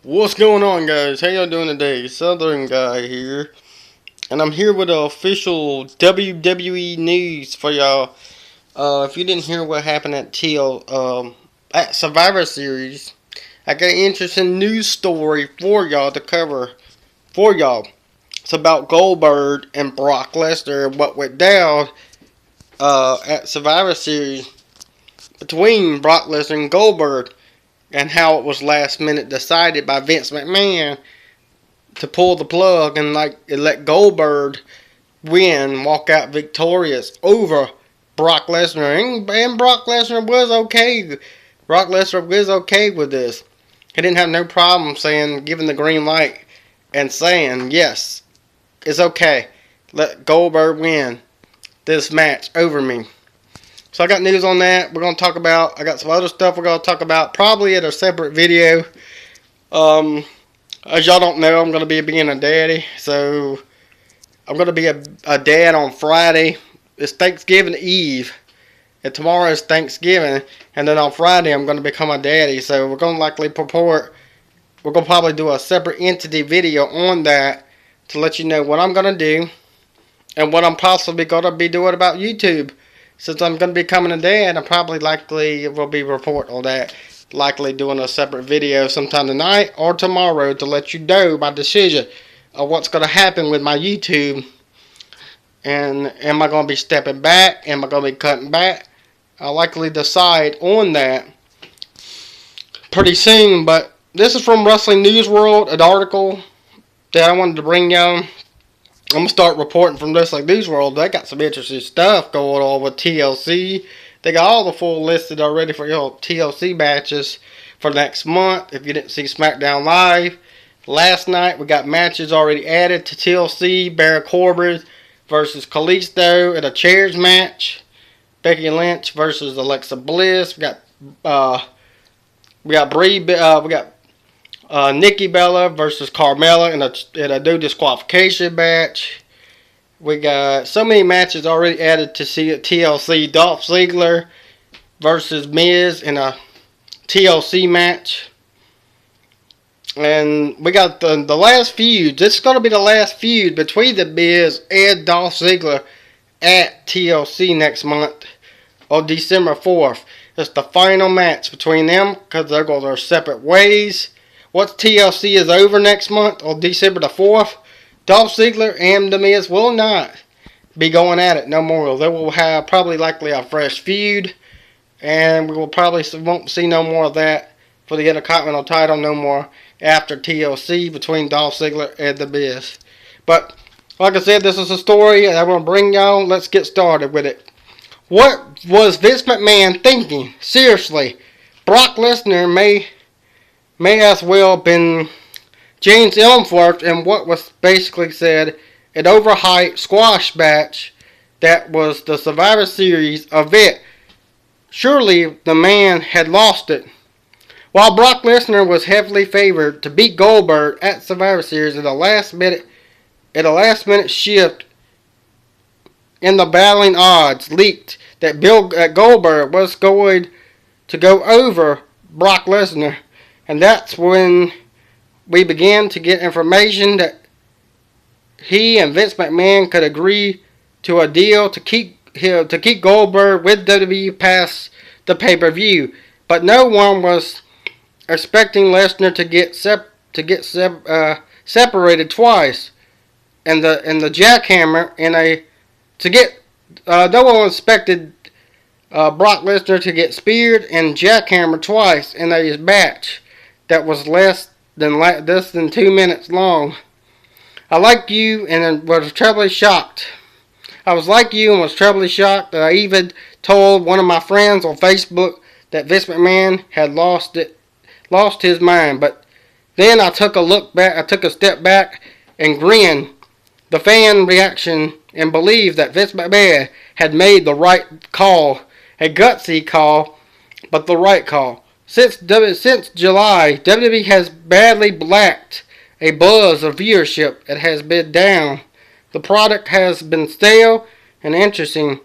What's going on, guys? How y'all doing today? Southernguy here, and I'm here with the official WWE news for y'all. If you didn't hear what happened at Survivor Series, I got an interesting news story for y'all to cover for y'all. It's about Goldberg and Brock Lesnar and what went down at Survivor Series between Brock Lesnar and Goldberg, and how it was last minute decided by Vince McMahon to pull the plug and let Goldberg win, walk out victorious over Brock Lesnar. And Brock Lesnar was okay. Brock Lesnar was okay with this. He didn't have no problem giving the green light and saying, yes, it's okay. Let Goldberg win this match over me. So I got news on that. We're going to talk about, I got some other stuff we're going to talk about probably in a separate video. As y'all don't know, I'm going to be being a daddy. So I'm going to be a dad on Friday. It's Thanksgiving Eve. And tomorrow is Thanksgiving. And then on Friday I'm going to become a daddy. So we're going to probably do a separate entity video on that to let you know what I'm going to do. And what I'm possibly going to be doing about YouTube. Since I'm going to be becoming a dad, I probably likely will be reporting on that. Likely doing a separate video sometime tonight or tomorrow to let you know my decision of what's going to happen with my YouTube. And am I going to be stepping back? Am I going to be cutting back? I'll likely decide on that pretty soon. But this is from Wrestling News World, an article that I wanted to bring y'all. I'm going to start reporting from Wrestling News World. They got some interesting stuff going on with TLC. They got all the full listed already for your TLC matches for next month. If you didn't see SmackDown Live last night, we got matches already added to TLC. Baron Corbin versus Kalisto in a chairs match. Becky Lynch versus Alexa Bliss. We got Nikki Bella versus Carmella in a no disqualification match. We got so many matches already added to TLC. Dolph Ziggler versus Miz in a TLC match. And we got the last feud. This is going to be the last feud between the Miz and Dolph Ziggler at TLC next month on December 4th. It's the final match between them because they're going their separate ways. Once TLC is over next month on December the 4th, Dolph Ziggler and The Miz will not be going at it no more. They will have probably likely a fresh feud, and we will probably won't see no more of that for the Intercontinental title no more after TLC between Dolph Ziggler and The Miz. But like I said, this is a story and I want to bring y'all. Let's get started with it. What was Vince McMahon thinking? Seriously, Brock Lesnar may as well have been James Ellsworth in what was basically said an overhyped squash match that was the Survivor Series event. Surely the man had lost it. While Brock Lesnar was heavily favored to beat Goldberg at Survivor Series in a last minute shift in the battling odds leaked that Goldberg was going to go over Brock Lesnar. And that's when we began to get information that he and Vince McMahon could agree to a deal to keep Goldberg with WWE past the pay-per-view. But no one was expecting Lesnar to get separated twice, and the jackhammer no one expected Brock Lesnar to get speared and jackhammered twice in a match that was less than 2 minutes long. I was like you and was trebly shocked. That I even told one of my friends on Facebook that Vince McMahon had lost his mind. But then I took a step back and grinned the fan reaction and believed that Vince McMahon had made the right call, a gutsy call, but the right call. Since July, WWE has badly lacked a buzz of viewership. It has been down. The product has been stale and interesting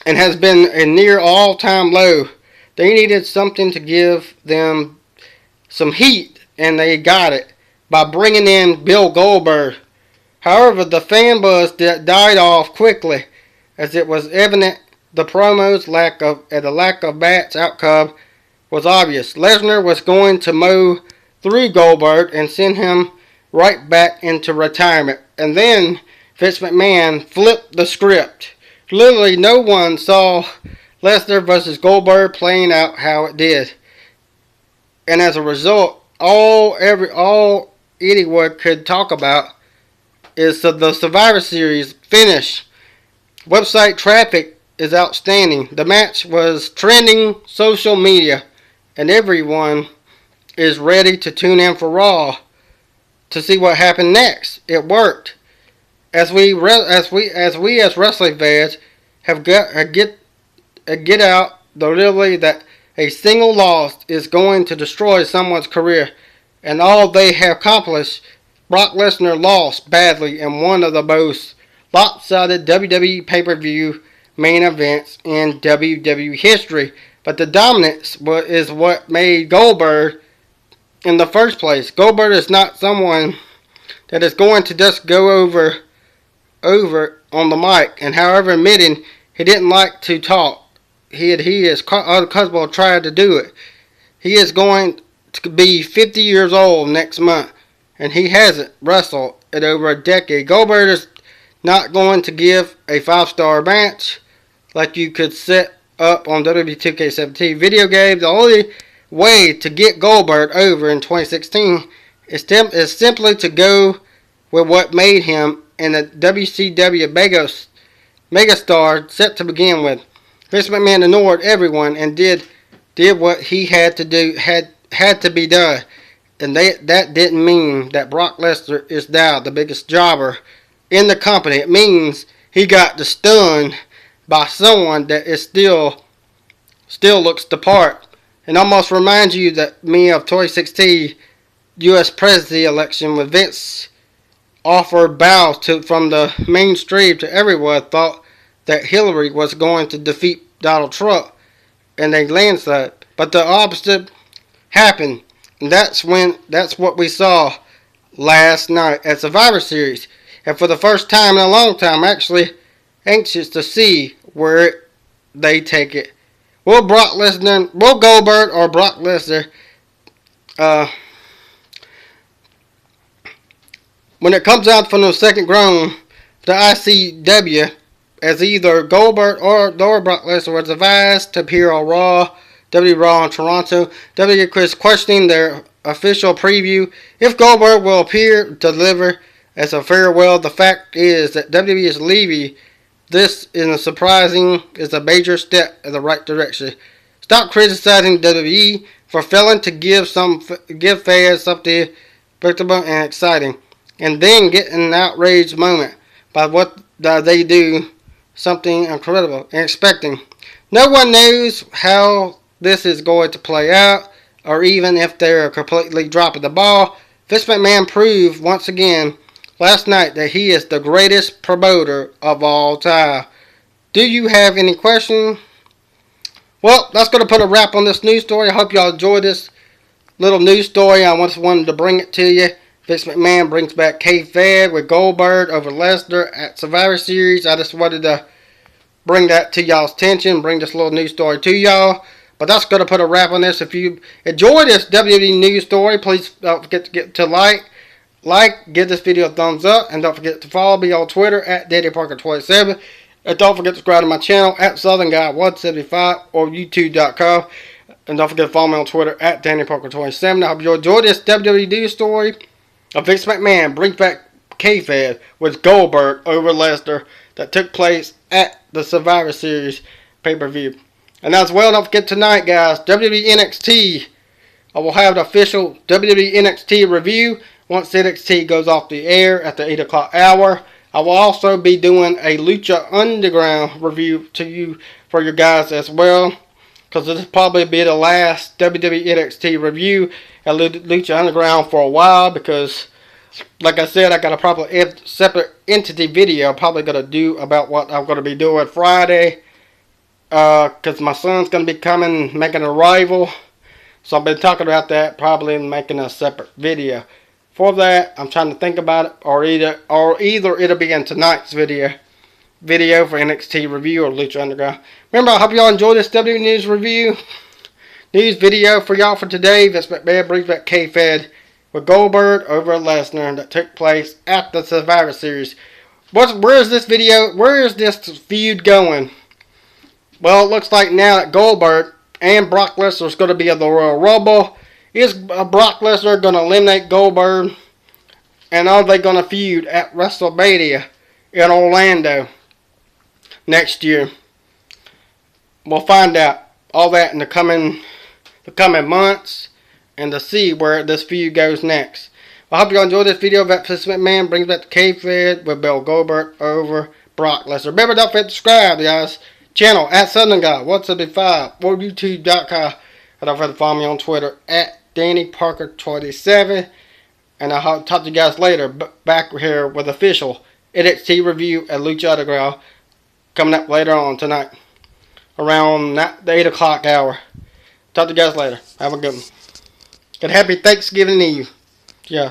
and has been a near all-time low. They needed something to give them some heat, and they got it by bringing in Bill Goldberg. However, the fan buzz died off quickly, as it was evident the promo's lack of match outcome was obvious. Lesnar was going to mow through Goldberg and send him right back into retirement. And then Vince McMahon flipped the script. Literally, no one saw Lesnar versus Goldberg playing out how it did. And as a result, all anyone could talk about is the Survivor Series finish. Website traffic is outstanding. The match was trending social media, and everyone is ready to tune in for Raw to see what happened next. It worked. As we as wrestling fans have get out the reality that a single loss is going to destroy someone's career, and all they have accomplished. Brock Lesnar lost badly in one of the most lopsided WWE pay-per-view main events in WWE history, but the dominance is what made Goldberg in the first place. Goldberg is not someone that is going to just go over on the mic, and however admitting he didn't like to talk, he is comfortable trying to do it. He is going to be 50 years old next month, and he hasn't wrestled in over a decade. Goldberg is not going to give a 5-star match like you could set up on WWE 2K17 video game. The only way to get Goldberg over in 2016 is simply to go with what made him in the WCW megastar set to begin with. Vince McMahon ignored everyone and did what he had to do, had to be done. And that didn't mean that Brock Lesnar is now the biggest jobber in the company. It means he got stunned by someone that is still looks the part. And almost reminds you that me of 2016 U.S. presidency election when Vince offered bows from the mainstream to everyone thought that Hillary was going to defeat Donald Trump in a landslide. But the opposite happened. And that's what we saw last night at Survivor Series. And for the first time in a long time, I'm actually anxious to see where they take it. Will Goldberg or Brock Lesnar, when it comes out from the second round, the ICW, as either Goldberg or Brock Lesnar was advised to appear on Raw, WWE Raw in Toronto. WWE is questioning their official preview. If Goldberg will appear to deliver as a farewell, the fact is that WWE is leaving. This is a major step in the right direction. Stop criticizing WWE for failing to give fans something predictable and exciting, and then get an outraged moment by what they do, something incredible and expecting. No one knows how this is going to play out, or even if they're completely dropping the ball. Vince McMahon proved once again last night that he is the greatest promoter of all time. Do you have any questions? Well, that's going to put a wrap on this news story. I hope y'all enjoyed this little news story. I just wanted to bring it to you. Vince McMahon brings back kayfabe with Goldberg over Lesnar at Survivor Series. I just wanted to bring that to y'all's attention, bring this little news story to y'all. But that's going to put a wrap on this. If you enjoyed this WWE news story, please don't forget to get to like, give this video a thumbs up, and don't forget to follow me on Twitter at DannyParker27. And don't forget to subscribe to my channel at Southernguy175 or YouTube.com. And don't forget to follow me on Twitter at DannyParker27. I hope you enjoyed this WWE news story of Vince McMahon brings back kayfabe with Goldberg over Lesnar that took place at the Survivor Series pay-per-view. And as well, don't forget tonight, guys, WWE NXT. I will have the official WWE NXT review once NXT goes off the air at the 8 o'clock hour. I will also be doing a Lucha Underground review to you for your guys as well, because this will probably be the last WWE NXT review at Lucha Underground for a while, because like I said, I got a proper separate entity video I'm probably going to do about what I'm going to be doing Friday, because my son's going to be coming, making an arrival So I've been talking about that, probably making a separate video. For that, I'm trying to think about it, or either it'll be in tonight's video for NXT review or Lucha Underground. Remember, I hope y'all enjoy this W News review. News video for y'all for today. Vince McMahon brings back kayfabe with Goldberg over Lesnar that took place at the Survivor Series. Where is this feud going? Well, it looks like now that Goldberg and Brock Lesnar is going to be at the Royal Rumble. Is Brock Lesnar going to eliminate Goldberg? And are they going to feud at WrestleMania in Orlando next year? We'll find out all that in the coming months, and to see where this feud goes next. I hope you all enjoyed this video. Vince McMahon brings back the kayfabe with Bill Goldberg over Brock Lesnar. Remember, don't forget to subscribe, guys. Channel at Southernguy 175 or YouTube.com. And don't forget to follow me on Twitter at DannyParker27. And I'll talk to you guys later. Back here with official NXT review at Lucha Underground coming up later on tonight, around the 8 o'clock hour. Talk to you guys later. Have a good one. And happy Thanksgiving Eve. Yeah.